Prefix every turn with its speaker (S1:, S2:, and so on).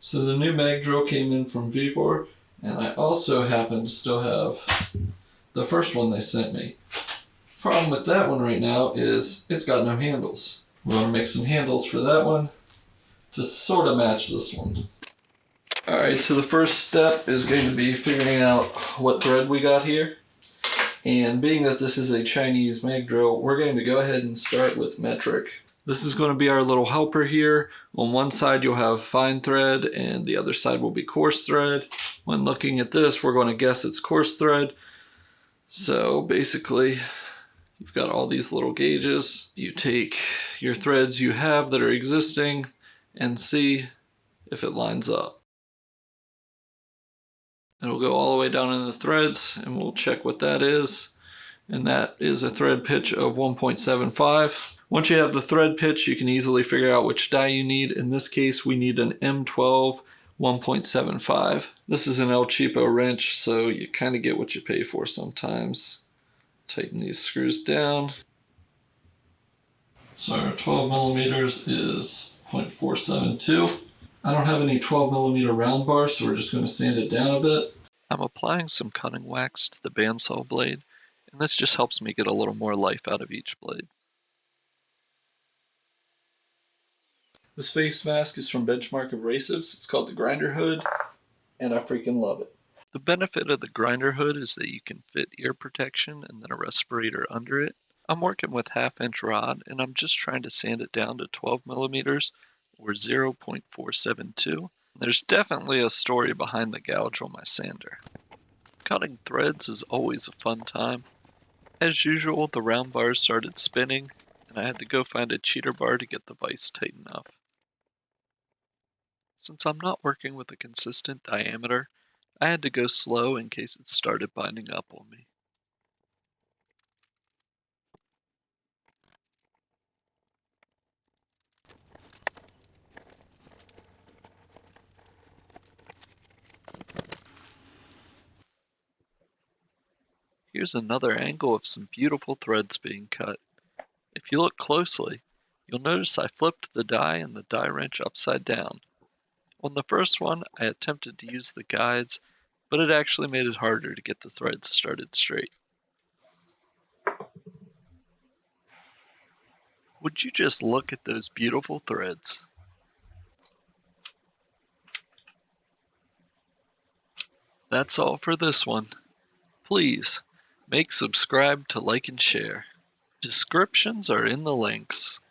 S1: So the new mag drill came in from Vevor, and I also happen to still have the first one they sent me. Problem with that one right now is it's got no handles. We're going to make some handles for that one to sort of match this one. Alright, so the first step is going to be figuring out what thread we got here. And being that this is a Chinese mag drill, we're going to go ahead and start with metric. This is going to be our little helper here. On one side you'll have fine thread and the other side will be coarse thread. When looking at this, we're going to guess it's coarse thread. So basically, you've got all these little gauges. You take your threads you have that are existing and see if it lines up. It'll go all the way down in the threads and we'll check what that is. And that is a thread pitch of 1.75. Once you have the thread pitch, you can easily figure out which die you need. In this case, we need an M12 1.75. This is an El Cheapo wrench, so you kind of get what you pay for sometimes. Tighten these screws down. So our 12 millimeters is 0.472. I don't have any 12 millimeter round bars, so we're just going to sand it down a bit. I'm applying some cutting wax to the bandsaw blade, and this just helps me get a little more life out of each blade. This face mask is from Benchmark Abrasives. It's called the Grinder Hood, and I freaking love it. The benefit of the Grinder Hood is that you can fit ear protection and then a respirator under it. I'm working with 1/2-inch rod, and I'm just trying to sand it down to 12 millimeters or 0.472. There's definitely a story behind the gouge on my sander. Cutting threads is always a fun time. As usual, the round bars started spinning, and I had to go find a cheater bar to get the vise tight enough. Since I'm not working with a consistent diameter, I had to go slow in case it started binding up on me. Here's another angle of some beautiful threads being cut. If you look closely, you'll notice I flipped the die and the die wrench upside down. On the first one, I attempted to use the guides, but it actually made it harder to get the threads started straight. Would you just look at those beautiful threads? That's all for this one. Please, make subscribe to like and share. Descriptions are in the links.